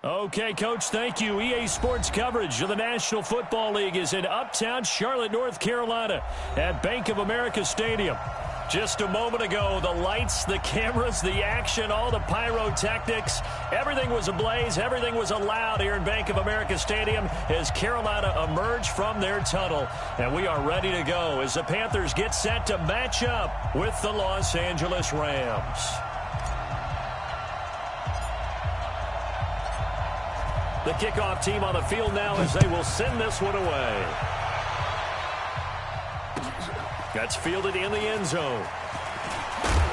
Okay, Coach, thank you. EA Sports coverage of the National Football League is in uptown Charlotte, North Carolina at Bank of America Stadium. Just a moment ago, the lights, the cameras, the action, all the pyrotechnics, everything was ablaze, everything was allowed here in Bank of America Stadium as Carolina emerged from their tunnel. And we are ready to go as the Panthers get set to match up with the Los Angeles Rams. The kickoff team on the field now as they will send this one away. That's fielded in the end zone.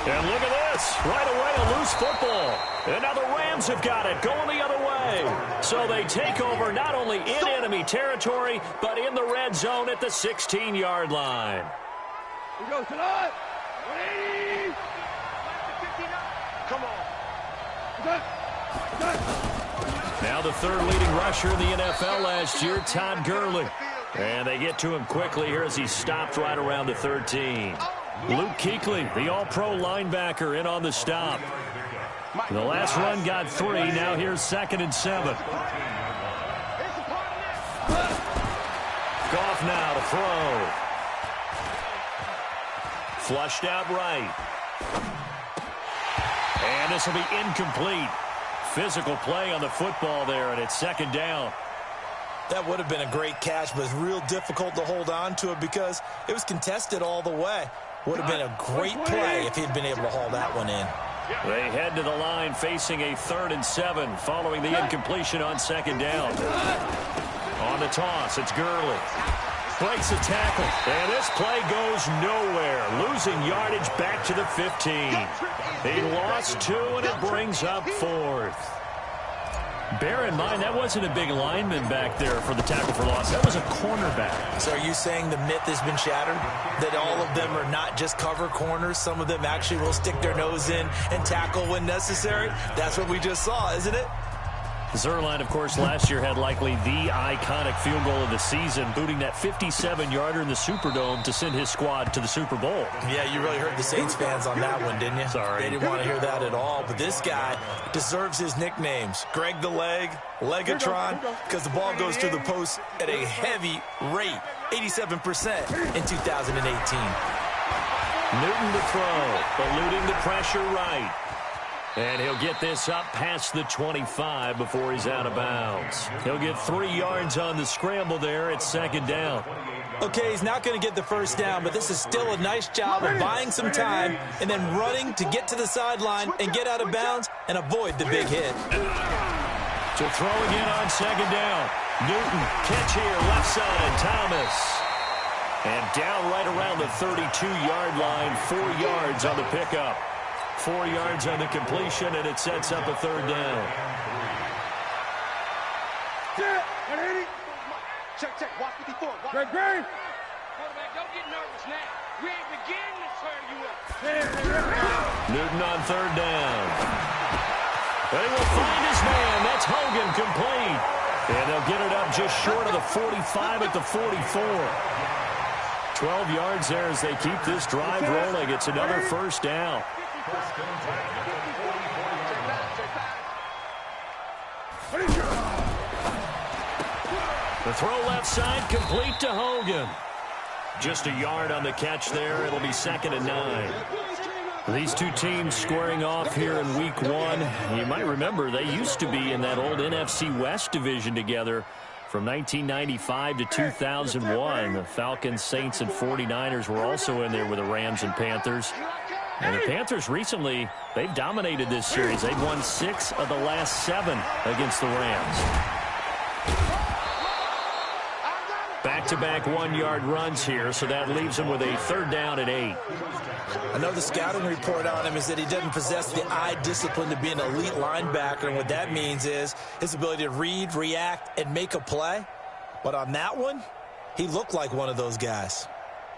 And look at this. Right away, a loose football. And now the Rams have got it, going the other way. So they take over not only in enemy territory, but in the red zone at the 16-yard line. We go tonight. 180. Come on. Now the third leading rusher in the NFL last year, Todd Gurley. And they get to him quickly here as he stopped right around the 13. Luke Kuechly, the all-pro linebacker, in on the stop. The last run got 3. Now here's 2nd and 7. Goff now to throw. Flushed out right. And this will be incomplete. Physical play on the football there, and it's 2nd down. That would have been a great catch, but it's real difficult to hold on to it because it was contested all the way. Would have been a great play if he'd been able to haul that one in. They head to the line facing a 3rd and 7 following the incompletion on 2nd down. On the toss, it's Gurley. Breaks a tackle, and this play goes nowhere. Losing yardage back to the 15. He lost 2, and it brings up 4th. Bear in mind, that wasn't a big lineman back there for the tackle for loss. That was a cornerback. So are you saying the myth has been shattered? That all of them are not just cover corners? Some of them actually will stick their nose in and tackle when necessary? That's what we just saw, isn't it? Zuerlein, of course, last year had likely the iconic field goal of the season, booting that 57-yarder in the Superdome to send his squad to the Super Bowl. Yeah, you really hurt the Saints fans on that one, didn't you? Sorry. They didn't want to hear that at all. But this guy deserves his nicknames. Greg the Leg, Legatron, because the ball goes through the post at a heavy rate, 87% in 2018. Newton to throw, eluding the pressure right. And he'll get this up past the 25 before he's out of bounds. He'll get 3 yards on the scramble there at 2nd down. Okay, he's not going to get the first down, but this is still a nice job of buying some time and then running to get to the sideline and get out of bounds and avoid the big hit. To throw again on 2nd down. Newton, catch here, left side, Thomas. And down right around the 32-yard line, 4 yards on the pickup. 4 yards on the completion, and it sets up a 3rd down. Check. Watch 54. Great. Quarterback, don't get nervous now. We ain't beginning to turn you up. Newton on 3rd down. They will find his man. That's Hogan, complete. And they'll get it up just short of the 45 at the 44. 12 yards there as they keep this drive rolling. It's another 1st down. The throw left side, complete to Hogan. Just a yard on the catch there. It'll be 2nd and 9. These two teams squaring off here in Week 1. You might remember they used to be in that old NFC West division together from 1995 to 2001. The Falcons, Saints, and 49ers were also in there with the Rams and Panthers. And the Panthers recently, they've dominated this series. They've won 6 of the last 7 against the Rams. Back-to-back 1-yard runs here, so that leaves them with a 3rd down and 8. I know the scouting report on him is that he doesn't possess the eye discipline to be an elite linebacker, and what that means is his ability to read, react, and make a play. But on that one, he looked like one of those guys.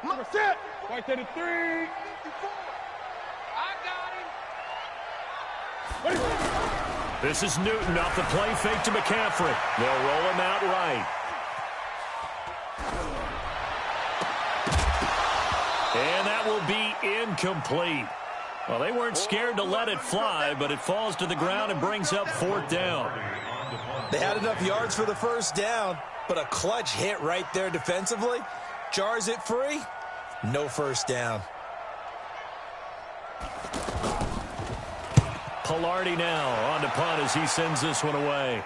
Number 6. Right to the 3. This is Newton off the play fake to McCaffrey. They'll roll him out right. And that will be incomplete. Well, they weren't scared to let it fly, but it falls to the ground and brings up 4th down. They had enough yards for the first down, but a clutch hit right there defensively jars it free. No first down. Pilardi now on to punt as he sends this one away.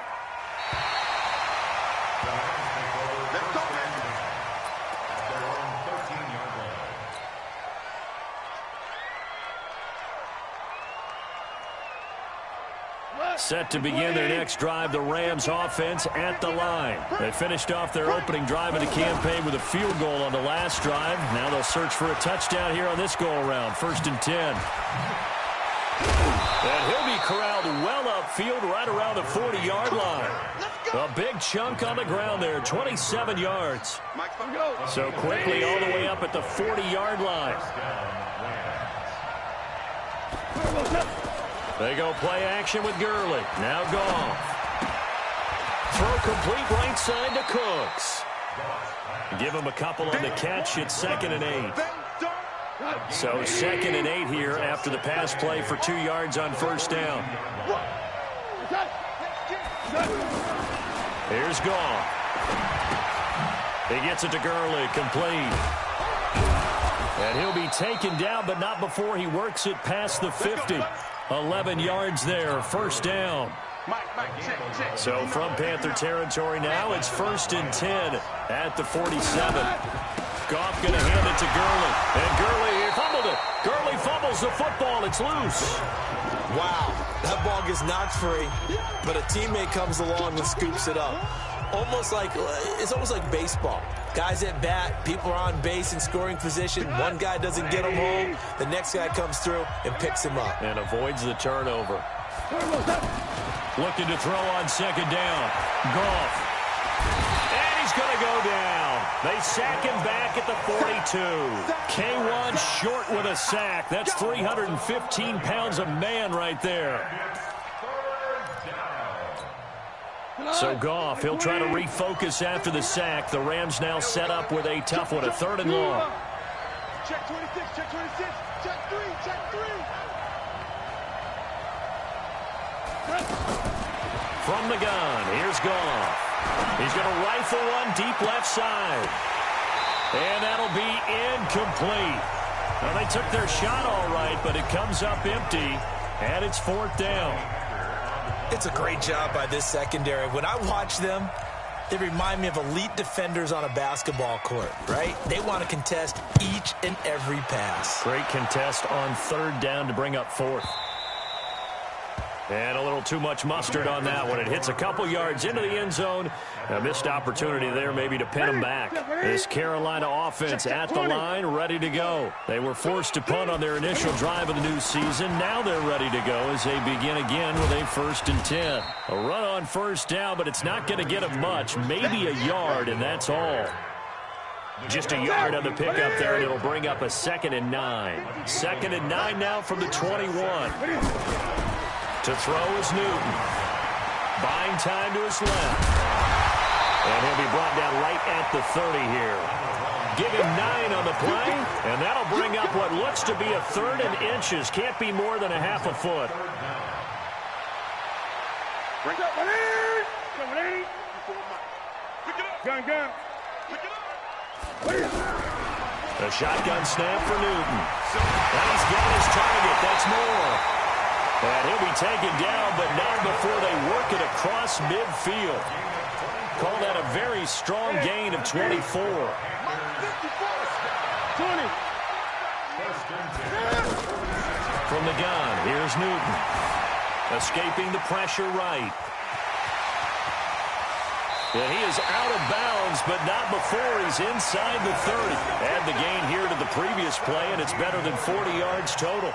Set to begin their next drive, the Rams offense at the line. They finished off their opening drive of the campaign with a field goal on the last drive. Now they'll search for a touchdown here on this go-around. 1st and 10. And he'll be corralled well upfield right around the 40-yard line. A big chunk on the ground there, 27 yards. So quickly all the way up at the 40-yard line. They go play action with Gurley. Now Goff. Throw complete right side to Cooks. Give him a couple on the catch. It's 2nd and 8. So 2nd and 8 here after the pass play for 2 yards on first down. Here's Goff. He gets it to Gurley, complete. And he'll be taken down, but not before he works it past the 50. 11 yards there, first down. So from Panther territory now, it's 1st and 10 at the 47. Goff going to hand it to Gurley. And Gurley, he fumbled it. Gurley fumbles the football. It's loose. Wow, that ball gets knocked free, but a teammate comes along and scoops it up. It's almost like baseball. Guys at bat, people are on base in scoring position. One guy doesn't get him home. The next guy comes through and picks him up. And avoids the turnover. Looking to throw on 2nd down. Goff. And he's going to go down. They sack him back at the 42. K1 short with a sack. That's 315 pounds of man right there. So Goff, he'll try to refocus after the sack. The Rams now set up with a tough one, a 3rd and long. Check 26, check 26, check 3, check 3. From the gun, here's Goff. He's going to rifle one deep left side. And that'll be incomplete. Well, they took their shot all right, but it comes up empty, and it's 4th down. It's a great job by this secondary. When I watch them, they remind me of elite defenders on a basketball court, right? They want to contest each and every pass. Great contest on 3rd down to bring up 4th. And a little too much mustard on that one. It hits a couple yards into the end zone. A missed opportunity there maybe to pin them back. This Carolina offense at the line, ready to go. They were forced to punt on their initial drive of the new season. Now they're ready to go as they begin again with a 1st and 10. A run on 1st down, but it's not going to get them much. Maybe a yard, and that's all. Just a yard on the pickup there, and it'll bring up a 2nd and 9. 2nd and 9 now from the 21. To throw is Newton. Buying time to his left. And he'll be brought down right at the 30 here. Give him 9 on the play, and that'll bring up what looks to be a 3rd and inches. Can't be more than a half a foot. A shotgun snap for Newton. And he's got his target. That's more. And he'll be taken down, but not before they work it across midfield. Call that a very strong gain of 24. 20. From the gun, here's Newton. Escaping the pressure right. And he is out of bounds, but not before he's inside the 30. Add the gain here to the previous play, and it's better than 40 yards total.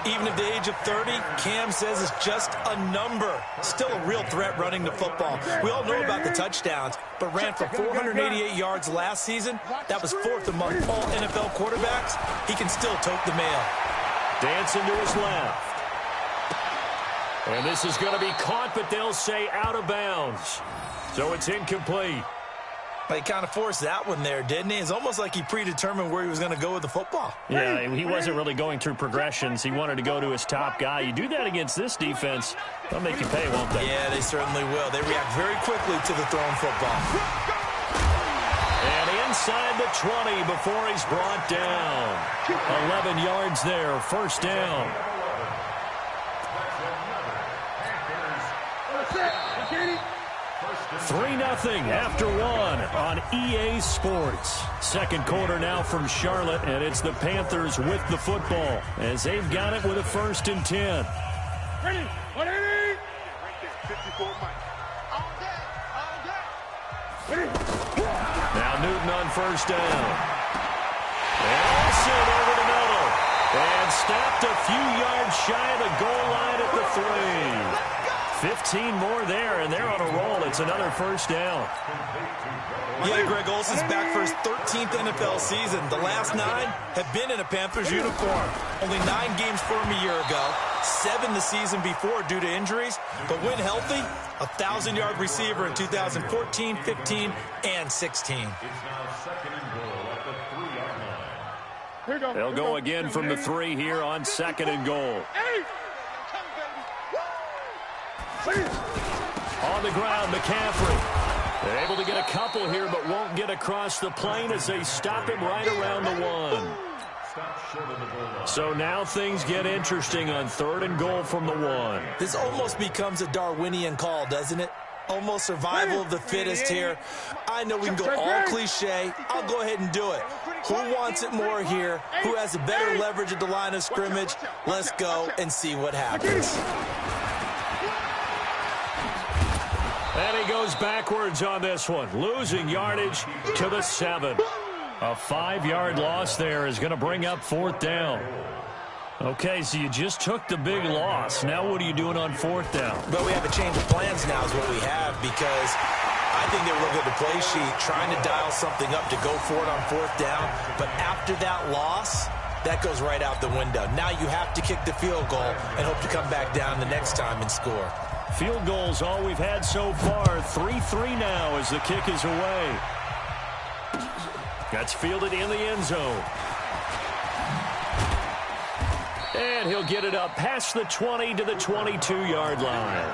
Even at the age of 30, Cam says it's just a number. Still a real threat running the football. We all know about the touchdowns, but ran for 488 yards last season. That was 4th among all NFL quarterbacks. He can still tote the mail. Dancing to his left. And this is going to be caught, but they'll say out of bounds. So it's incomplete. He kind of forced that one there, didn't he? It's almost like he predetermined where he was going to go with the football. Yeah, he wasn't really going through progressions. He wanted to go to his top guy. You do that against this defense, they'll make you pay, won't they? Yeah, they certainly will. They react very quickly to the thrown football. And inside the 20 before he's brought down. 11 yards there, first down. 3-0 after one on EA Sports. Second quarter now from Charlotte, and it's the Panthers with the football as they've got it with a 1st and 10. Ready? 180. 54 Mike. All day. Now Newton on first down. And also over the middle. And stopped a few yards shy of the goal line at the 3. 15 more there, and they're on a roll. It's another first down. Yeah, Greg Olsen's back for his 13th NFL season. The last 9 have been in a Panthers uniform. Only 9 games for him a year ago, 7 the season before due to injuries. But when healthy, a 1,000-yard receiver in 2014, 15, and 16. They'll go again from the 3 here on 2nd and goal. On the ground, McCaffrey. They're able to get a couple here, but won't get across the plane as they stop him right around the 1. So now things get interesting on 3rd and goal from the 1. This almost becomes a Darwinian call, doesn't it? Almost survival of the fittest here. I know we can go all cliche. I'll go ahead and do it. Who wants it more here? Who has a better leverage at the line of scrimmage? Let's go and see what happens. And he goes backwards on this one, losing yardage to the 7. A 5-yard loss there is going to bring up 4th down. Okay, so you just took the big loss. Now what are you doing on 4th down? But we have a change of plans now is what we have, because I think they were looking at the play sheet, trying to dial something up to go for it on 4th down. But after that loss, that goes right out the window. Now you have to kick the field goal and hope to come back down the next time and score. Field goals all we've had so far. 3-3 now as the kick is away. That's fielded in the end zone. And he'll get it up past the 20 to the 22-yard line.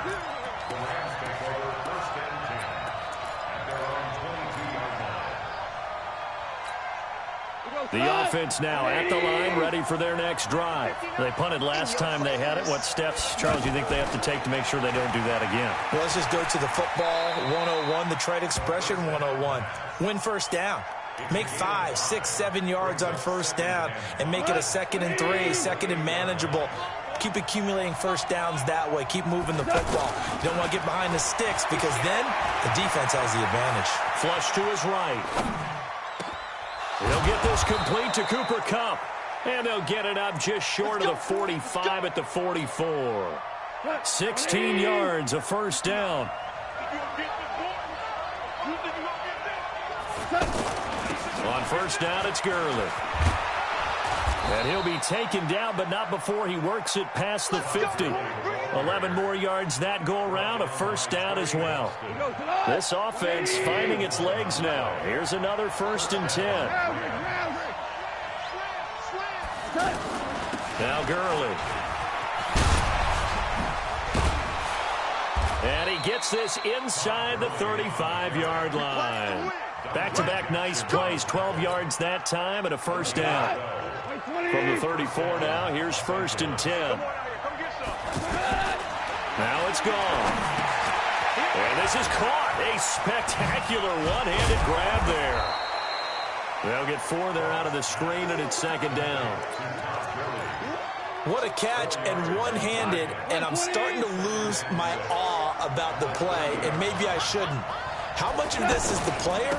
The offense now at the line, ready for their next drive. They punted last time they had it. What steps, Charles, do you think they have to take to make sure they don't do that again? Well, let's just go to the football 101, the trade expression 101. Win first down. Make 5, 6, 7 yards on first down and make it a 2nd and 3, 2nd and manageable. Keep accumulating first downs that way. Keep moving the football. You don't want to get behind the sticks because then the defense has the advantage. Flush to his right. He'll get this complete to Cooper Kupp. And they'll get it up just short of the 45 at the 44. 16 yards, a first down. On first down, it's Gurley. And he'll be taken down, but not before he works it past the 50. 11 more yards that go around, a first down as well. This offense finding its legs now. Here's another 1st and 10. Now Gurley. And he gets this inside the 35-yard line. Back-to-back nice plays, 12 yards that time and a first down. From the 34 now, here's 1st and 10. Now it's gone. And this is caught. A spectacular one-handed grab there. They'll get 4 there out of the screen, and it's 2nd down. What a catch, and one-handed, and I'm starting to lose my awe about the play, and maybe I shouldn't. How much of this is the player?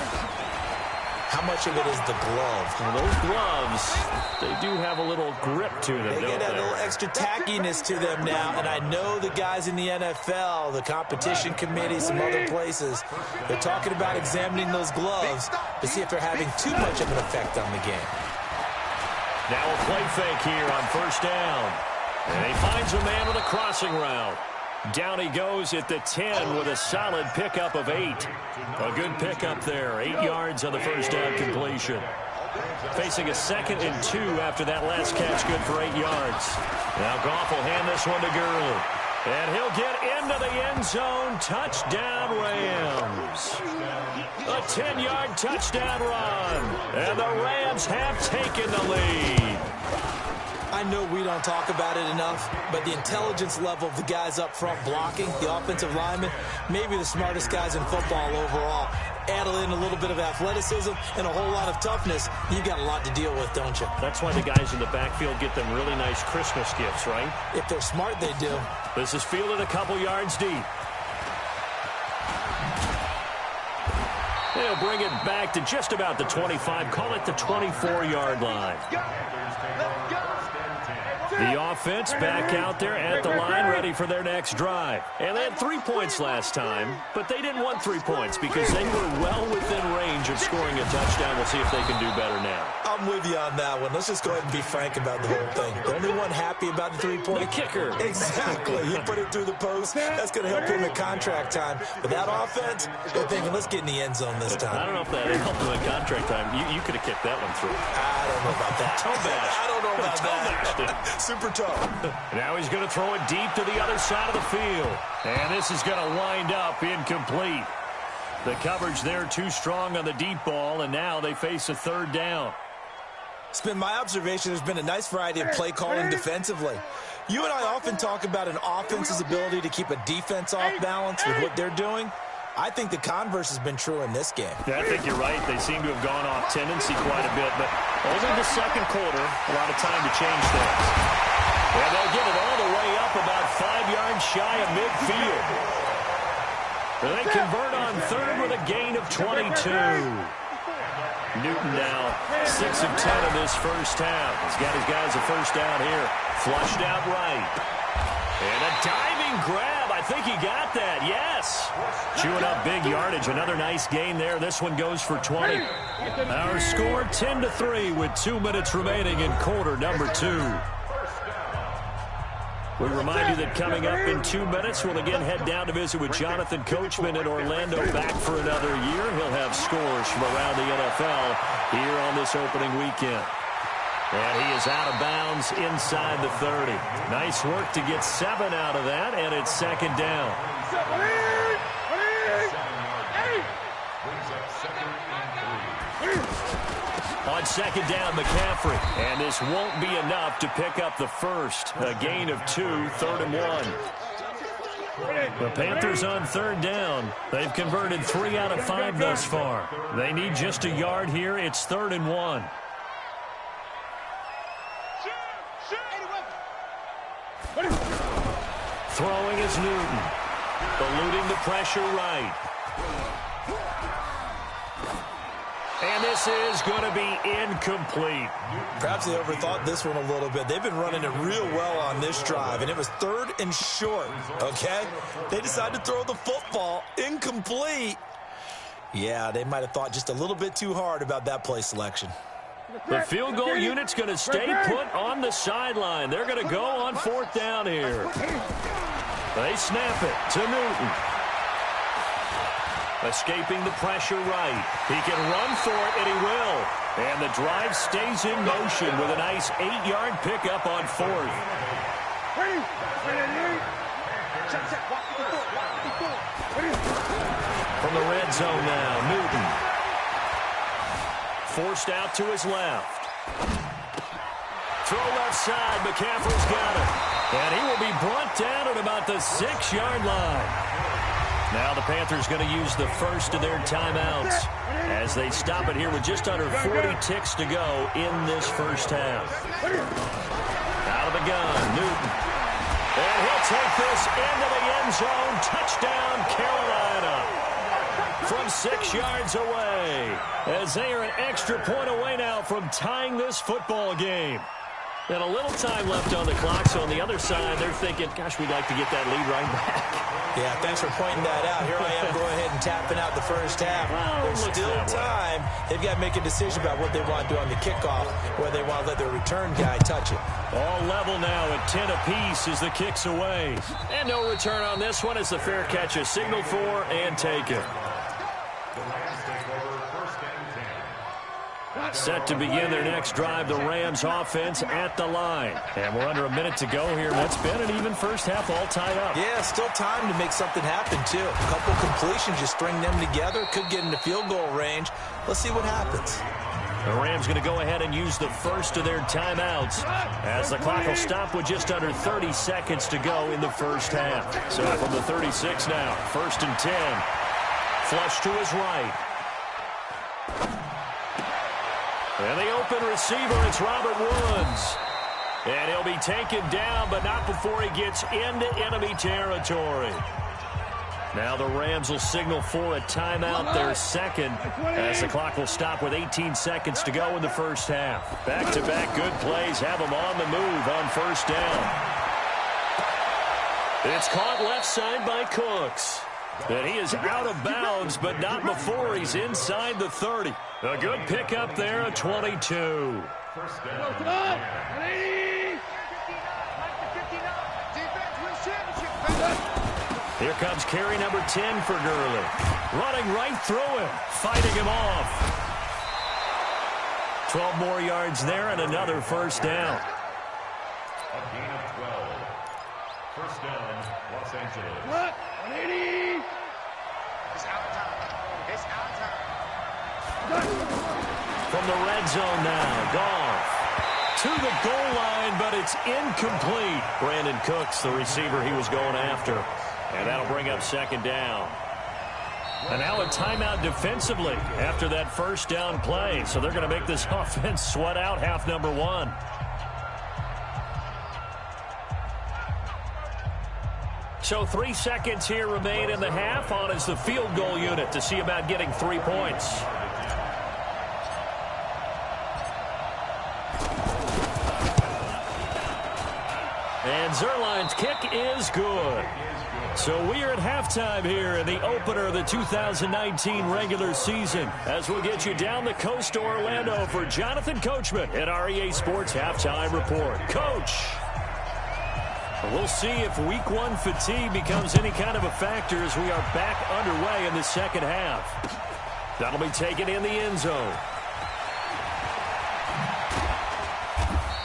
How much of it is the glove? Well, those gloves, they do have a little grip to them, They don't get a they? little extra tackiness to them now, and I know the guys in the NFL, the competition committee, some other places, they're talking about examining those gloves to see if they're having too much of an effect on the game. Now a play fake here on first down. And he finds a man with a crossing route. Down he goes at the 10 with a solid pickup of 8. A good pickup there. 8 yards on the first down completion. Facing a 2nd and 2 after that last catch, good for 8 yards. Now Goff will hand this one to Gurley. And he'll get into the end zone. Touchdown, Rams. A 10-yard touchdown run. And the Rams have taken the lead. I know we don't talk about it enough, but the intelligence level of the guys up front blocking, the offensive linemen, maybe the smartest guys in football overall. Add in a little bit of athleticism and a whole lot of toughness, you got a lot to deal with, don't you? That's why the guys in the backfield get them really nice Christmas gifts, right? If they're smart, they do. This is fielded a couple yards deep. They'll bring it back to just about the 25. Call it the 24-yard line. The offense back out there at the line, ready for their next drive. And they had 3 points last time, but they didn't want 3 points because they were well within range of scoring a touchdown. We'll see if they can do better now. I'm with you on that one. Let's just go ahead and be frank about the whole thing. The only one happy about the 3-point? The kicker. Exactly. You put it through the post. That's going to help him in contract time. But that offense, they're thinking, let's get in the end zone this time. I don't know if that helped him in contract time. You could have kicked that one through. I don't know about that. Toe bash. I don't know about that. Super toe. Now he's going to throw it deep to the other side of the field. And this is going to wind up incomplete. The coverage there too strong on the deep ball, and now they face a 3rd down. It's been my observation there's been a nice variety of play calling defensively. You and I often talk about an offense's ability to keep a defense off balance with what they're doing. I think the converse has been true in this game. Yeah, I think you're right. They seem to have gone off tendency quite a bit, but only the 2nd quarter, a lot of time to change things. And they'll get it all the way up about 5 yards shy of midfield. They convert on 3rd with a gain of 22. Newton now 6 of 10 in this first half. He's got his guys a first down here. Flushed out right. And a diving grab. I think he got that. Yes. Chewing up big yardage. Another nice gain there. This one goes for 20. Our score 10-3 with 2 minutes remaining in quarter number 2. We remind you that coming up in 2 minutes, we'll again head down to visit with Jonathan Coachman in Orlando, back for another year. He'll have scores from around the NFL here on this opening weekend. And he is out of bounds inside the 30. Nice work to get 7 out of that, and it's 2nd down. On 2nd down, McCaffrey. And this won't be enough to pick up the first. A gain of 2, 3rd and 1. The Panthers on 3rd down. They've converted 3 out of 5 thus far. They need just a yard here. It's 3rd and 1. Throwing is Newton. Eluding the pressure right. And this is going to be incomplete. Perhaps they overthought this one a little bit. They've been running it real well on this drive, and it was 3rd and short, okay? They decided to throw the football incomplete. Yeah, they might have thought just a little bit too hard about that play selection. The field goal unit's going to stay put on the sideline. They're going to go on 4th down here. They snap it to Newton. Escaping the pressure right. He can run for it, and he will. And the drive stays in motion with a nice 8-yard pickup on 4th. From the red zone now, Newton. Forced out to his left. Throw left side. McCaffrey's got it. And he will be brought down at about the 6-yard line. Now the Panthers going to use the first of their timeouts as they stop it here with just under 40 ticks to go in this first half. Out of the gun, Newton. And he'll take this into the end zone. Touchdown, Carolina. From 6 yards away, as they are an extra point away now from tying this football game. And a little time left on the clock, so on the other side, they're thinking, gosh, we'd like to get that lead right back. Yeah, thanks for pointing that out. Here I am going ahead and tapping out the first half. There's still time. They've got to make a decision about what they want to do on the kickoff, whether they want to let their return guy touch it. All level now at 10 apiece as the kick's away. And no return on this one as the fair catch is signaled for and taken. Set to begin their next drive, the Rams offense at the line. And we're under a minute to go here. That's been an even first half, all tied up. Yeah, still time to make something happen, too. A couple completions, you string them together, could get into field goal range. Let's see what happens. The Rams going to go ahead and use the first of their timeouts as the clock will stop with just under 30 seconds to go in the first half. So from the 36 now, 1st and 10. Flush to his right. And the open receiver, it's Robert Woods. And he'll be taken down, but not before he gets into enemy territory. Now the Rams will signal for a timeout, their second, as the clock will stop with 18 seconds to go in the first half. Back-to-back good plays have them on the move on first down. It's caught left side by Cooks. And he is out of bounds, but not before he's inside the 30. A good pickup there at 22. First down. Here comes carry number 10 for Gurley. Running right through him, fighting him off. 12 more yards there and another first down. A gain of 12. First down, Los Angeles. What? 180. It's out of time. It's out of time. From the red zone now, Goff to the goal line, but it's incomplete. Brandon Cooks, the receiver he was going after. And that'll bring up second down. And now a timeout defensively after that first down play. So they're going to make this offense sweat out half number one. So 3 seconds here remain in the half. On is the field goal unit to see about getting 3 points. And Zerline's kick is good. So we are at halftime here in the opener of the 2019 regular season as we'll get you down the coast to Orlando for Jonathan Coachman at our EA Sports Halftime Report. Coach, we'll see if Week 1 fatigue becomes any kind of a factor as we are back underway in the second half. That'll be taken in the end zone.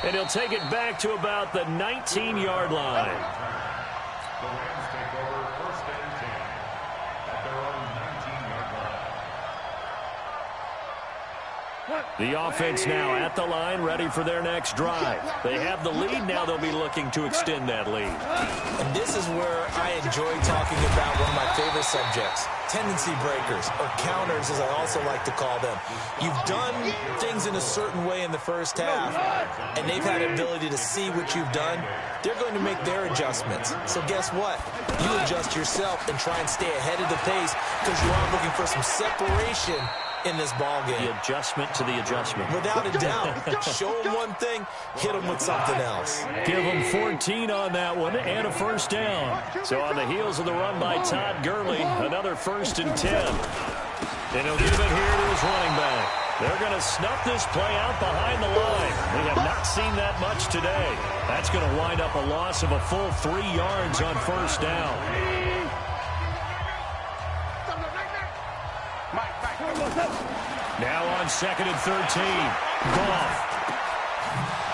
And he'll take it back to about the 19-yard line. The Rams take over 1st and 10 at their own 19-yard line. The offense now at the line, ready for their next drive. They have the lead. Now they'll be looking to extend that lead. And this is where I enjoy talking about one of my favorite subjects, tendency breakers, or counters, as I also like to call them. You've done things in a certain way in the first half, and they've had the ability to see what you've done. They're going to make their adjustments. So guess what? You adjust yourself and try and stay ahead of the pace because you are looking for some separation in this ball game. The adjustment to the adjustment. Without a doubt. Show them one thing, hit them with something else. Give them 14 on that one and a first down. So on the heels of the run by Todd Gurley, another 1st and 10. And he'll give it here to his running back. They're going to snuff this play out behind the line. We have not seen that much today. That's going to wind up a loss of a full 3 yards on first down. Now on 2nd and 13. Goff.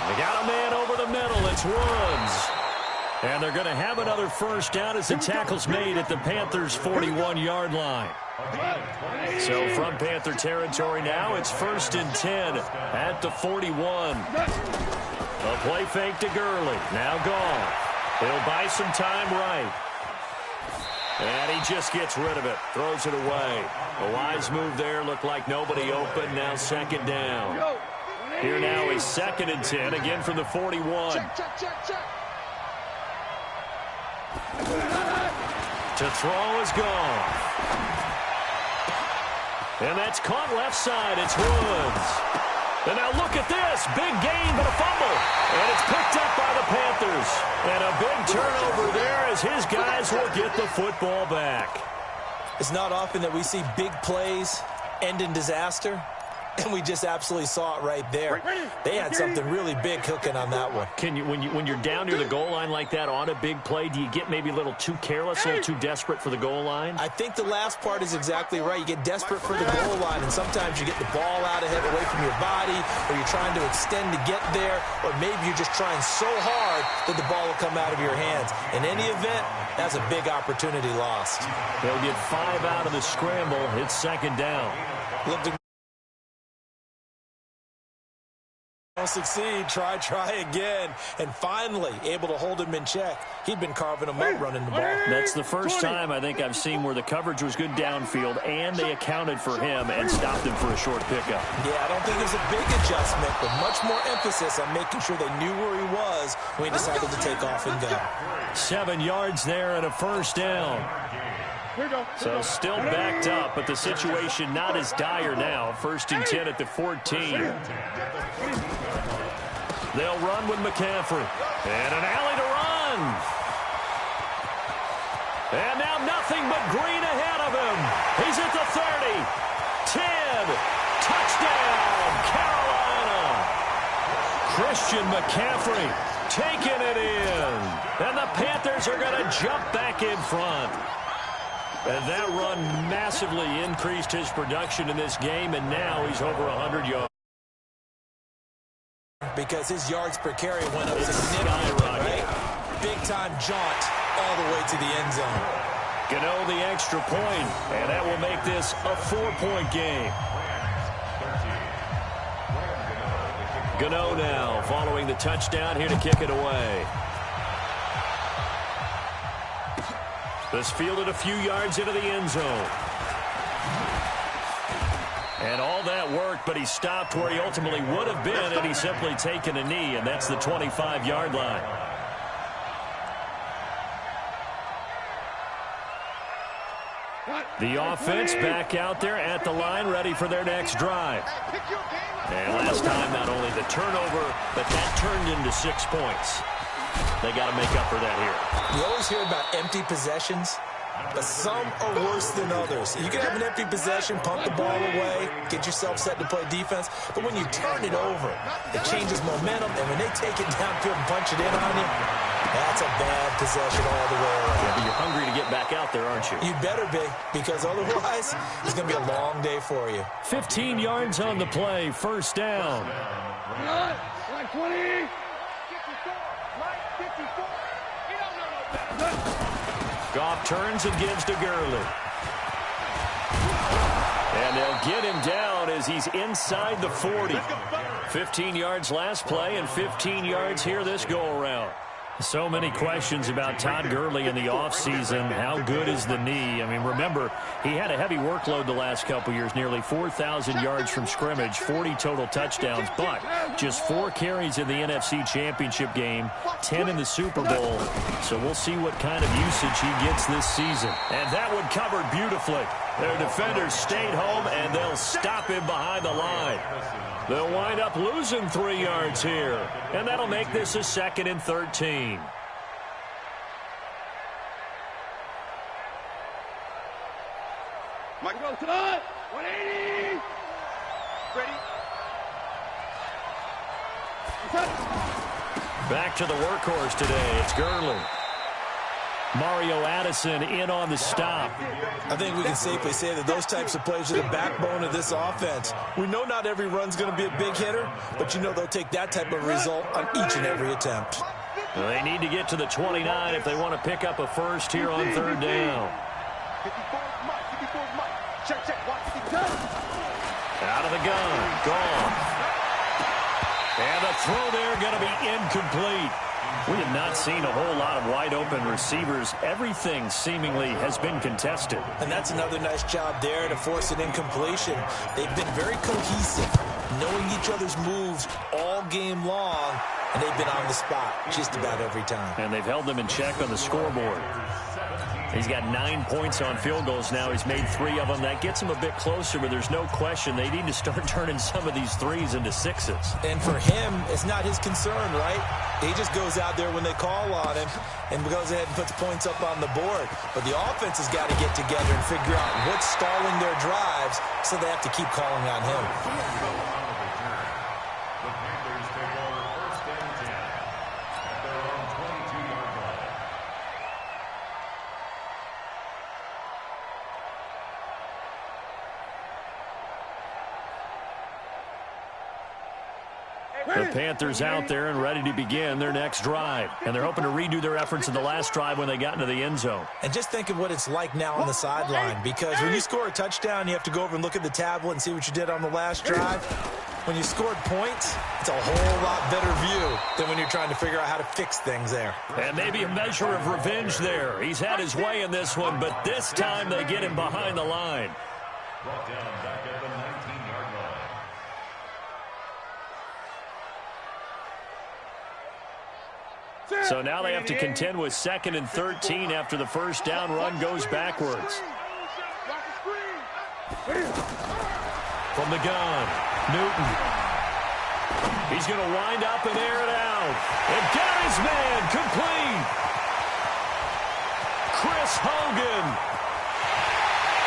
They got a man over the middle. It's Woods. And they're going to have another first down as the tackle's made at the Panthers' 41-yard line. So from Panther territory now, it's 1st and 10 at the 41. A play fake to Gurley. Now Goff. He'll buy some time right. And he just gets rid of it. Throws it away. A wise move there. Looked like nobody open. Now 2nd down. Here now is 2nd and 10. Again from the 41. To throw is gone. And that's caught left side. It's Woods. And now look at this. Big gain, but a fumble. And it's picked up by the Panthers. And a big turnover there as his guys will get the football back. It's not often that we see big plays end in disaster. And we just absolutely saw it right there. They had something really big cooking on that one. Can you, when you're down near the goal line like that on a big play, do you get maybe a little too careless, a little too desperate for the goal line? I think the last part is exactly right. You get desperate for the goal line, and sometimes you get the ball out ahead away from your body, or you're trying to extend to get there, or maybe you're just trying so hard that the ball will come out of your hands. In any event, that's a big opportunity lost. They'll get 5 out of the scramble. It's second down. Look to succeed, try again, and finally able to hold him in check. He'd been carving him up running the ball. That's the first time I think I've seen where the coverage was good downfield and they accounted for him and stopped him for a short pickup. Yeah, I don't think it was a big adjustment, but much more emphasis on making sure they knew where he was when he decided to take off and go. 7 yards there and a first down. So still backed up, but the situation not as dire now. 1st and 10 at the 14. They'll run with McCaffrey. And an alley to run. And now nothing but green ahead of him. He's at the 30. 10. Touchdown, Carolina. Christian McCaffrey taking it in. And the Panthers are going to jump back in front. And that run massively increased his production in this game, and now he's over 100 yards. Because his yards per carry went up significantly, right? Big-time jaunt all the way to the end zone. Gano the extra point, and that will make this a 4-point game. Gano now following the touchdown here to kick it away. This fielded a few yards into the end zone. And all that worked, but he stopped where he ultimately would have been had he simply taken a knee, and that's the 25-yard line. The offense back out there at the line, ready for their next drive. And last time, not only the turnover, but that turned into 6 points. They got to make up for that here. You always hear about empty possessions, but some are worse than others. You can have an empty possession, pump the ball away, get yourself set to play defense, but when you turn it over, it changes momentum, and when they take it downfield and punch it in on you, that's a bad possession all the way around. Yeah, but you're hungry to get back out there, aren't you? You better be, because otherwise, it's going to be a long day for you. 15 yards on the play, first down. Like 20. Goff turns and gives to Gurley. And they'll get him down as he's inside the 40. 15 yards last play and 15 yards here this go-around. So many questions about Todd Gurley in the offseason. How good is the knee? I mean, remember, he had a heavy workload the last couple years, nearly 4,000 yards from scrimmage, 40 total touchdowns, but just 4 carries in the NFC Championship game, 10 in the Super Bowl. So we'll see what kind of usage he gets this season. And that one covered beautifully. Their defenders stayed home, and they'll stop him behind the line. They'll wind up losing 3 yards here, and that'll make this a 2nd and 13. Mike goes to the 180. Ready? Back to the workhorse today. It's Gurley. Mario Addison in on the stop. I think we can safely say that those types of plays are the backbone of this offense. We know not every run's going to be a big hitter, but you know they'll take that type of result on each and every attempt. Well, they need to get to the 29 if they want to pick up a first here on 3rd down. Out of the gun. Gone. And the throw there going to be incomplete. We have not seen a whole lot of wide-open receivers. Everything seemingly has been contested. And that's another nice job there to force an incompletion. They've been very cohesive, knowing each other's moves all game long, and they've been on the spot just about every time. And they've held them in check on the scoreboard. He's got 9 points on field goals now. He's made 3 of them. That gets him a bit closer, but there's no question they need to start turning some of these threes into sixes. And for him, it's not his concern, right? He just goes out there when they call on him and goes ahead and puts points up on the board. But the offense has got to get together and figure out what's stalling their drives, so they have to keep calling on him. The Panthers take over 1st and 10 at their own 22-yard line. The Panthers out there and ready to begin their next drive. And they're hoping to redo their efforts in the last drive when they got into the end zone. And just think of what it's like now on the sideline, because when you score a touchdown, you have to go over and look at the tablet and see what you did on the last drive. When you scored points, it's a whole lot better view than when you're trying to figure out how to fix things there. And maybe a measure of revenge there. He's had his way in this one, but this time they get him behind the line. Brought down back at the 19-yard line. So now they have to contend with 2nd and 13 after the first down run goes backwards. From the gun, Newton. He's going to wind up and air it out. And got his man complete. Chris Hogan.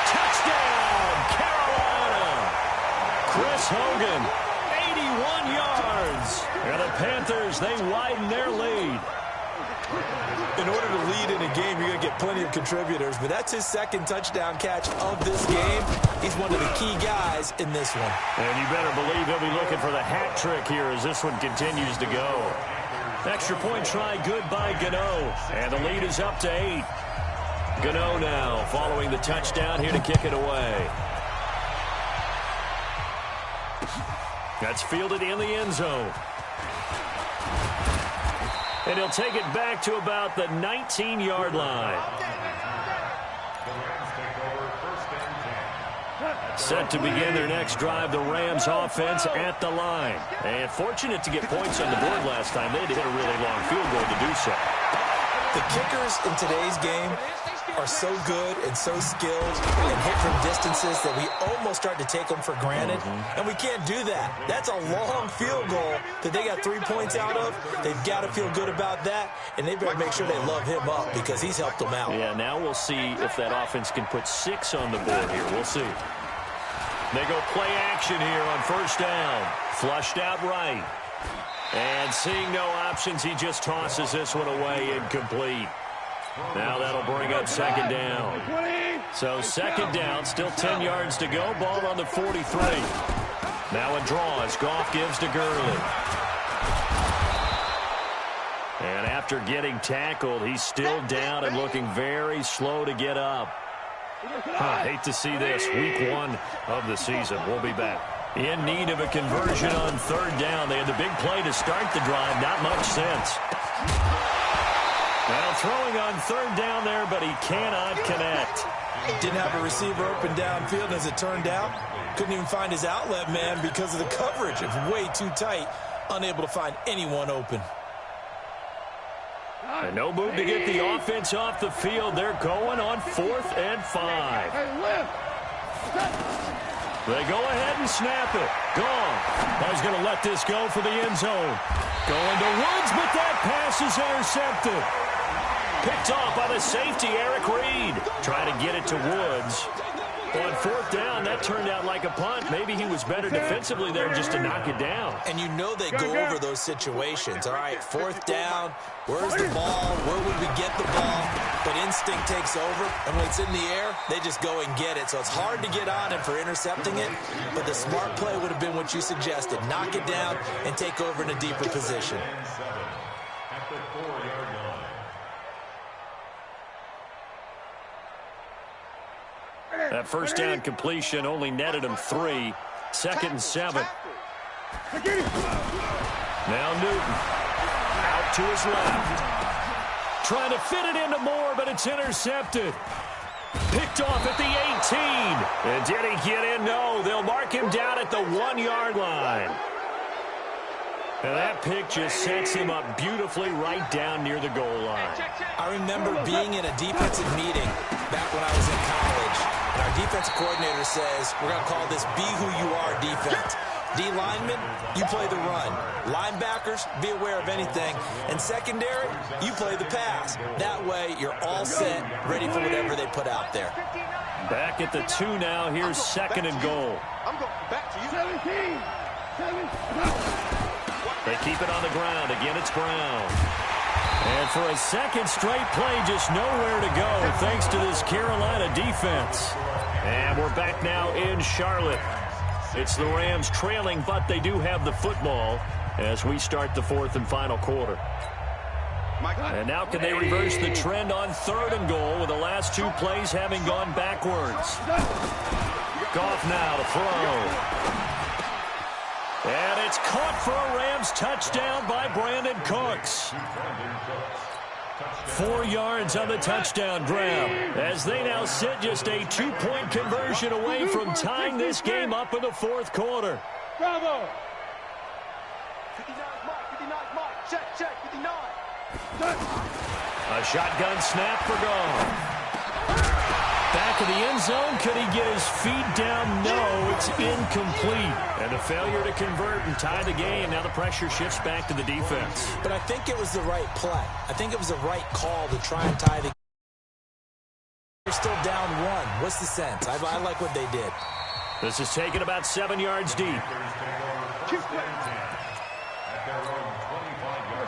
Touchdown, Carolina. Chris Hogan, 81 yards. And the Panthers, they widen their lead. In order to lead in a game, you're going to get plenty of contributors, but that's his 2nd touchdown catch of this game. He's one of the key guys in this one. And you better believe he'll be looking for the hat trick here as this one continues to go. Extra point try good by Gano. And the lead is up to 8. Gano now following the touchdown here to kick it away. That's fielded in the end zone. And he'll take it back to about the 19-yard line. Set to begin their next drive, the Rams offense at the line. And fortunate to get points on the board last time. They had to hit a really long field goal to do so. The kickers in today's game are so good and so skilled and hit from distances that we almost start to take them for granted. And we can't do that. That's a long field goal that they got 3 points out of. They've got to feel good about that, and they better make sure they love him up because he's helped them out. Yeah, now we'll see if that offense can put 6 on the board here. We'll see. They go play action here on first down. Flushed out right. And seeing no options, he just tosses this one away incomplete. Now that'll bring up 2nd down. So 2nd down, still 10 yards to go. Ball on the 43. Now a draw as Goff gives to Gurley. And after getting tackled, he's still down and looking very slow to get up. I hate to see this. Week 1 of the season. We'll be back. In need of a conversion on 3rd down. They had the big play to start the drive. Not much sense. Now throwing on 3rd down there, but he cannot connect. Didn't have a receiver open downfield, as it turned out. Couldn't even find his outlet man because of the coverage. It's way too tight. Unable to find anyone open. And no move to get the offense off the field. They're going on 4th and 5. They go ahead and snap it. Gone. I was going to let this go for the end zone. Going to Woods, but that pass is intercepted. Picked off by the safety, Eric Reed. Trying to get it to Woods. On 4th down, that turned out like a punt. Maybe he was better defensively there just to knock it down. And you know they go over those situations. All right, 4th down, where's the ball? Where would we get the ball? But instinct takes over, and when it's in the air, they just go and get it. So it's hard to get on him for intercepting it, but the smart play would have been what you suggested. Knock it down and take over in a deeper position. At the 4-yard line. That first down completion only netted him 3. 2nd and 7. Now Newton. Out to his left. Trying to fit it into Moore, but it's intercepted. Picked off at the 18. And did he get in? No. They'll mark him down at the 1-yard line. And that pick just sets him up beautifully right down near the goal line. I remember being in a defensive meeting back when I was in college, and our defensive coordinator says, we're going to call this Be Who You Are defense. D linemen, you play the run. Linebackers, be aware of anything. And secondary, you play the pass. That way, you're all set, ready for whatever they put out there. Back at the 2 now. Here's second and goal. I'm going back to you. 17. They keep it on the ground. Again, it's Brown. And for a second straight play, just nowhere to go thanks to this Carolina defense. And we're back now in Charlotte. It's the Rams trailing, but they do have the football as we start the 4th and final quarter. And now can they reverse the trend on 3rd and goal with the last 2 plays having gone backwards? Goff now to throw. And it's caught for a Rams touchdown by Brandon Cooks. 4 yards on the touchdown grab as they now sit just a 2-point conversion away from tying this game up in the 4th quarter. Bravo. 59 Mike, 59 Mike. Check, 59. A shotgun snap for Goff. Back of the end zone. Could he get his feet down? No, it's incomplete. And a failure to convert and tie the game. Now the pressure shifts back to the defense. But I think it was the right play. I think it was the right call to try and tie the game. They're still down 1. What's the sense? I like what they did. This is taken about 7 yards deep.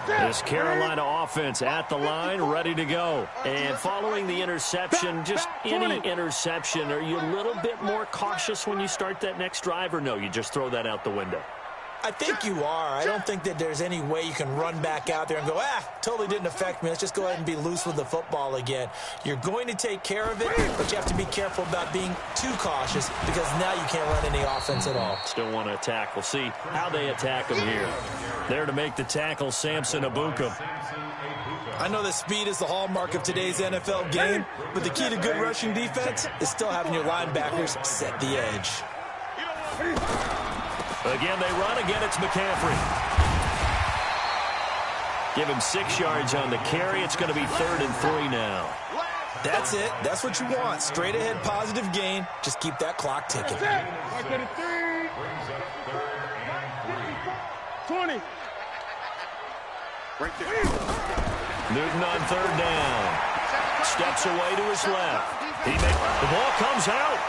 This Carolina offense at the line, ready to go. And following the interception, just any interception, are you a little bit more cautious when you start that next drive, or no, you just throw that out the window? I think you are. I don't think that there's any way you can run back out there and go, totally didn't affect me. Let's just go ahead and be loose with the football again. You're going to take care of it, but you have to be careful about being too cautious because now you can't run any offense at all. Still want to attack. We'll see how they attack him here. There to make the tackle, Samson Ebukam. I know that speed is the hallmark of today's NFL game, but the key to good rushing defense is still having your linebackers set the edge. Again, they run. Again, it's McCaffrey. Give him 6 yards on the carry. It's going to be 3rd and 3 now. That's it. That's what you want. Straight ahead, positive gain. Just keep that clock ticking. 20. Right there. Newton on 3rd down. Steps away to his left. The ball comes out.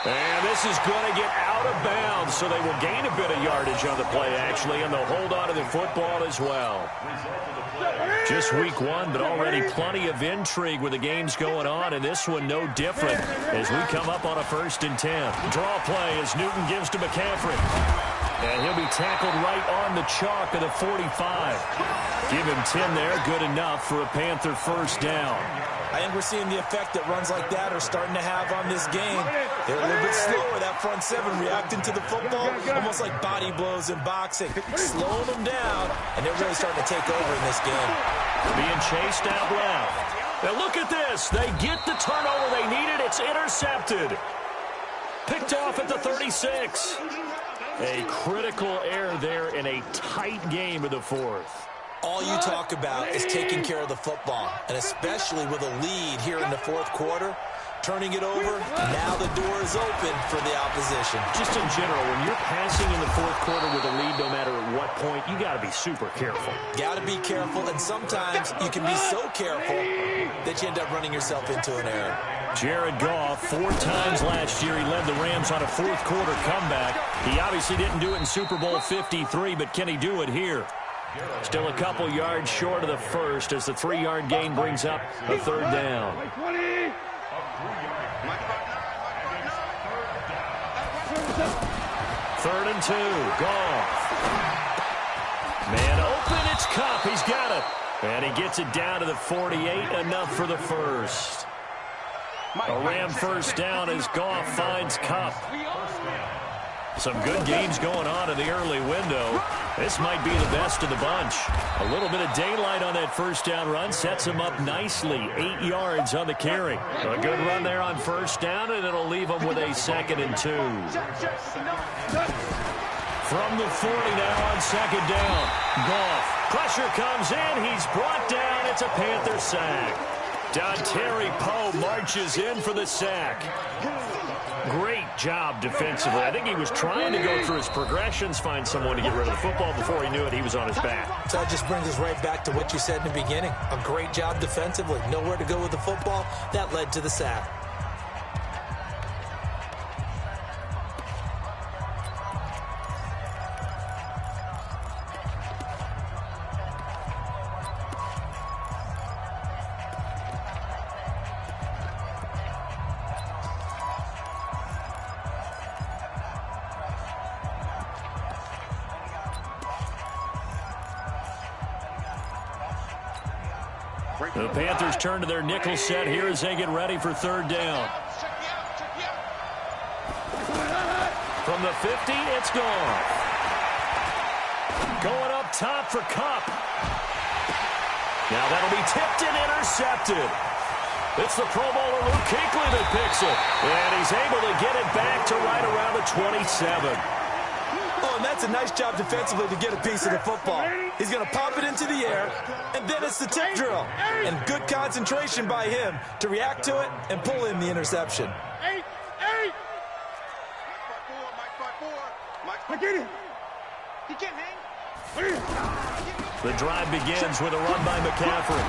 And this is going to get out of bounds, so they will gain a bit of yardage on the play, actually, and they'll hold on to the football as well. Just week 1, but already plenty of intrigue with the games going on, and this one no different as we come up on a 1st and 10. Draw play as Newton gives to McCaffrey. And he'll be tackled right on the chalk of the 45. Give him 10 there, good enough for a Panther 1st down. I think we're seeing the effect that runs like that are starting to have on this game. They're a little bit slower, that front 7 reacting to the football, almost like body blows in boxing, slowing them down, and they're really starting to take over in this game. Being chased out left. Now look at this. They get the turnover they needed. It's intercepted. Picked off at the 36. A critical error there in a tight game of the 4th. All you talk about is taking care of the football, and especially with a lead here in the 4th quarter, turning it over, now the door is open for the opposition. Just in general, when you're passing in the 4th quarter with a lead, no matter at what point, you got to be super careful. Got to be careful, and sometimes you can be so careful that you end up running yourself into an error. Jared Goff, 4 times last year, he led the Rams on a 4th quarter comeback. He obviously didn't do it in Super Bowl 53, but can he do it here? Still a couple yards short of the 1st as the 3-yard gain brings up a 3rd down. 3rd and 2. Goff. Man open. It's Kupp. He's got it. And he gets it down to the 48. Enough for the 1st. A Ram 1st down as Goff finds Kupp. Some good games going on in the early window. This might be the best of the bunch. A little bit of daylight on that 1st down run sets him up nicely. 8 yards on the carry. A good run there on 1st down, and it'll leave him with a 2nd and 2. From the 40 now on second down. Goff. Pressure comes in. He's brought down. It's a Panther sack. Dontari Poe marches in for the sack. Great job defensively. I think he was trying to go through his progressions, find someone to get rid of the football. Before he knew it, he was on his back. So that just brings us right back to what you said in the beginning. A great job defensively. Nowhere to go with the football. That led to the sack. The Panthers turn to their nickel set here as they get ready for third down. From the 50, it's gone. Going up top for Kupp. Now that'll be tipped and intercepted. It's the Pro Bowler Luke Kuechly that picks it. And he's able to get it back to right around the 27. Oh, and that's a nice job defensively to get a piece of the football. He's going to pop it into the air, and then it's the tip drill. And good concentration by him to react to it and pull in the interception. He can't hang. The drive begins with a run by McCaffrey.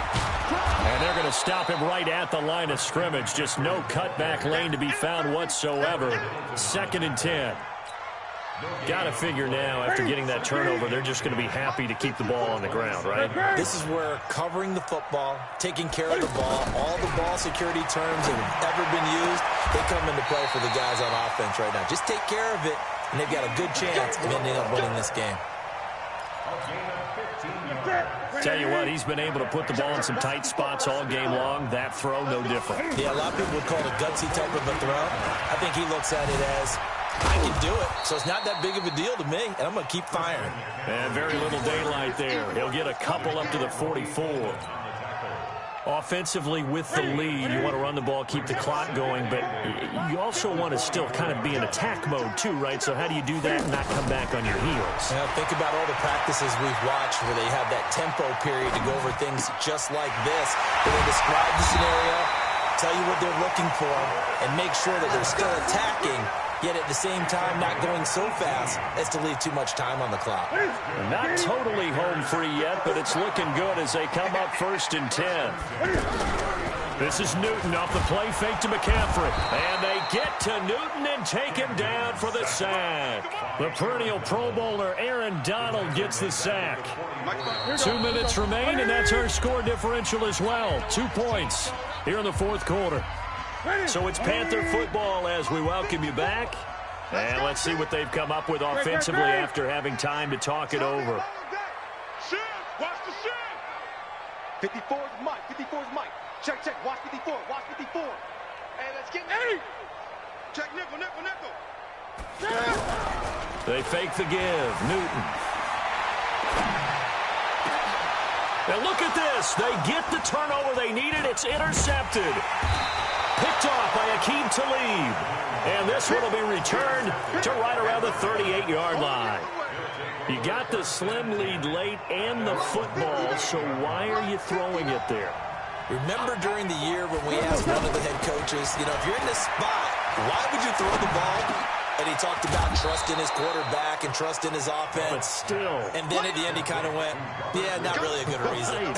And they're going to stop him right at the line of scrimmage. Just no cutback lane to be found whatsoever. 2nd and 10. Got to figure now, after getting that turnover, they're just going to be happy to keep the ball on the ground, right? This is where covering the football, taking care of the ball, all the ball security terms that have ever been used, they come into play for the guys on offense right now. Just take care of it, and they've got a good chance of ending up winning this game. Tell you what, he's been able to put the ball in some tight spots all game long. That throw, no different. Yeah, a lot of people would call it a gutsy type of a throw. I think he looks at it as, I can do it, so it's not that big of a deal to me, and I'm going to keep firing. And very little daylight there. He'll get a couple up to the 44. Offensively with the lead, you want to run the ball, keep the clock going, but you also want to still kind of be in attack mode too, right? So how do you do that and not come back on your heels? Now, think about all the practices we've watched where they have that tempo period to go over things just like this, where they describe the scenario, tell you what they're looking for, and make sure that they're still attacking, yet at the same time not going so fast as to leave too much time on the clock. Not totally home free yet, but it's looking good as they come up 1st and 10. This is Newton off the play fake to McCaffrey. And they get to Newton and take him down for the sack. The perennial Pro Bowler Aaron Donald gets the sack. 2 minutes remain, and that's our score differential as well. 2 points here in the 4th quarter. So it's Panther football as we welcome you back. And let's see what they've come up with offensively after having time to talk it over. Shift. Watch the shift. 54 is Mike. 54 is Mike. Check, check. Watch 54. Watch 54. Hey, let's get 8. Check nickel, nickel, nickel. They fake the give. Newton. And look at this. They get the turnover they needed. It's intercepted. Picked off by Akeem Talib. And this one will be returned to right around the 38-yard line. You got the slim lead late and the football, so why are you throwing it there? Remember during the year when we asked one of the head coaches, you know, if you're in this spot, why would you throw the ball? And he talked about trust in his quarterback and trust in his offense. But still. And then at the end he kind of went, yeah, not really a good reason.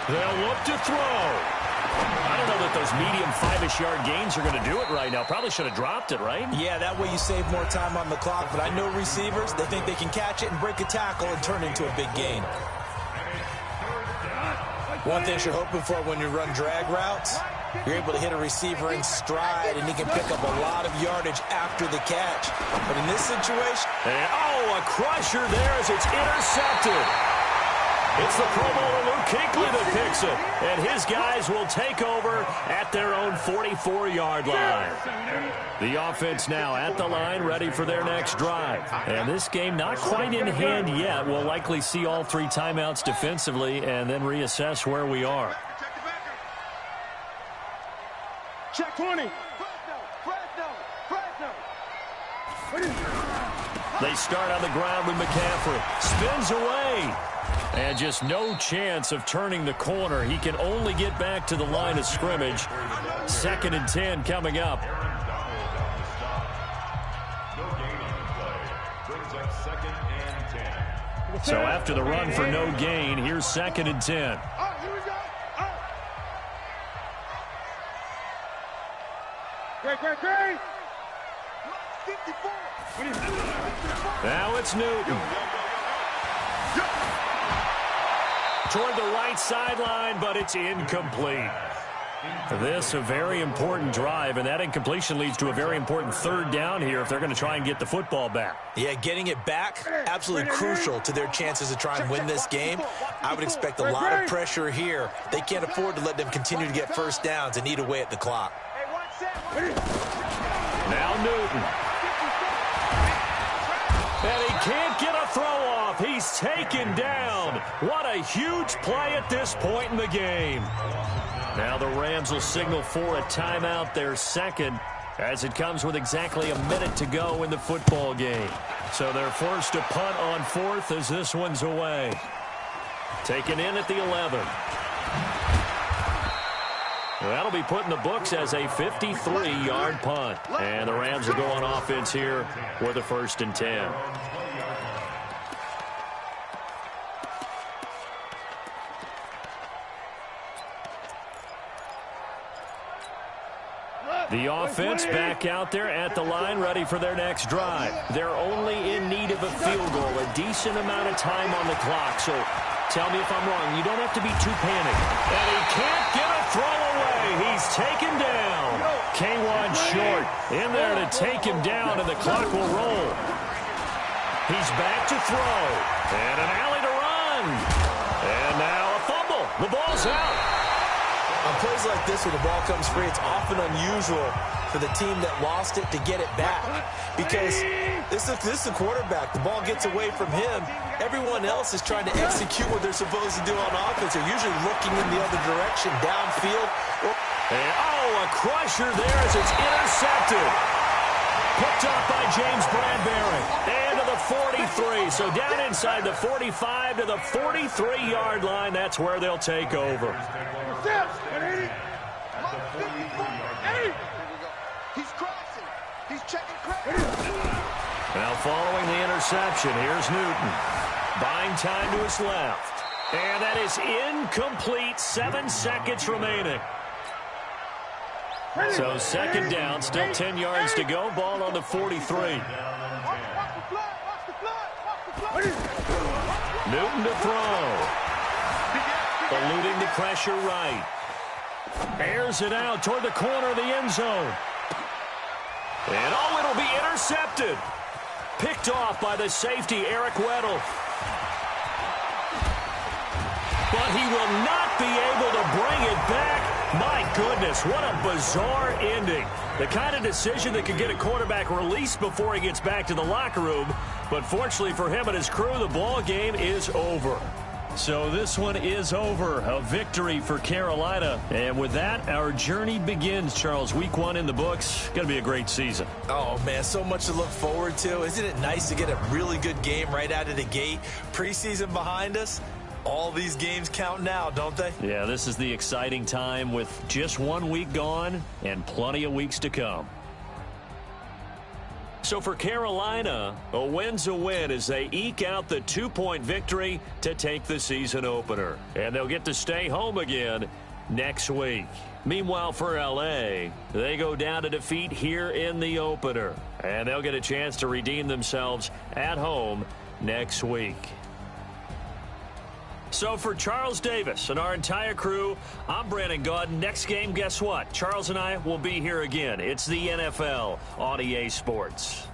They'll look to throw. I don't know that those medium 5-ish yard gains are going to do it right now. Probably should have dropped it, right? Yeah, that way you save more time on the clock. But I know receivers, they think they can catch it and break a tackle and turn it into a big gain. One thing you're hoping for when you run drag routes, you're able to hit a receiver in stride, and he can pick up a lot of yardage after the catch. But in this situation... And, oh, a crusher there as it's intercepted. It's the Pro Bowler Luke Kuechly that picks it. And his guys will take over at their own 44-yard line. The offense now at the line, ready for their next drive. And this game not quite in hand yet. We'll likely see all 3 timeouts defensively and then reassess where we are. Check 20. Fresno. They start on the ground with McCaffrey. Spins away. And just no chance of turning the corner. He can only get back to the line of scrimmage. 2nd and 10 coming up. So after the run for no gain, here's 2nd and 10. Great. Now it's Newton. Toward the right sideline, but it's incomplete. This a very important drive, and that incompletion leads to a very important 3rd down here if they're going to try and get the football back. Yeah, getting it back, absolutely crucial to their chances to try and win this game. I would expect a lot of pressure here. They can't afford to let them continue to get first downs and eat away at the clock. Now Newton. And he can't get a throw off. He's taken down. What a huge play at this point in the game. Now the Rams will signal for a timeout, their 2nd, as it comes with exactly a minute to go in the football game. So they're forced to punt on 4th as this one's away. Taken in at the 11. That'll be put in the books as a 53-yard punt. And the Rams will go on offense here with a 1st and 10. The offense back out there at the line, ready for their next drive. They're only in need of a field goal, a decent amount of time on the clock. So tell me if I'm wrong. You don't have to be too panicked. And he can't get a throw away. He's taken down. K1 short in there to take him down, and the clock will roll. He's back to throw. And an alley to run. And now a fumble. The ball's out. On plays like this where the ball comes free, it's often unusual for the team that lost it to get it back. Because this is the quarterback. The ball gets away from him. Everyone else is trying to execute what they're supposed to do on offense. They're usually looking in the other direction, downfield. And, a crusher there as it's intercepted. Picked up by James Bradbury. And to the 43. So down inside the 45 to the 43-yard line. That's where they'll take over. He's crossing. He's checking credit. Now following the interception, here's Newton. Buying time to his left. And that is incomplete. 7 seconds remaining. So 2nd down, still 10 yards to go. Ball on the 43. Newton to throw. Eluding the pressure right. Airs it out toward the corner of the end zone. And it'll be intercepted. Picked off by the safety, Eric Weddle. But he will not be able to bring it back. My goodness, what a bizarre ending. The kind of decision that could get a quarterback released before he gets back to the locker room. But fortunately for him and his crew, the ball game is over. So this one is over. A victory for Carolina. And with that, our journey begins, Charles. Week 1 in the books. Going to be a great season. Oh, man, so much to look forward to. Isn't it nice to get a really good game right out of the gate? Preseason behind us. All these games count now, don't they? Yeah, this is the exciting time with just 1 week gone and plenty of weeks to come. So for Carolina, a win's a win as they eke out the 2-point victory to take the season opener. And they'll get to stay home again next week. Meanwhile, for L.A., they go down to defeat here in the opener. And they'll get a chance to redeem themselves at home next week. So for Charles Davis and our entire crew, I'm Brandon Gaudin. Next game, guess what? Charles and I will be here again. It's the NFL on EA Sports.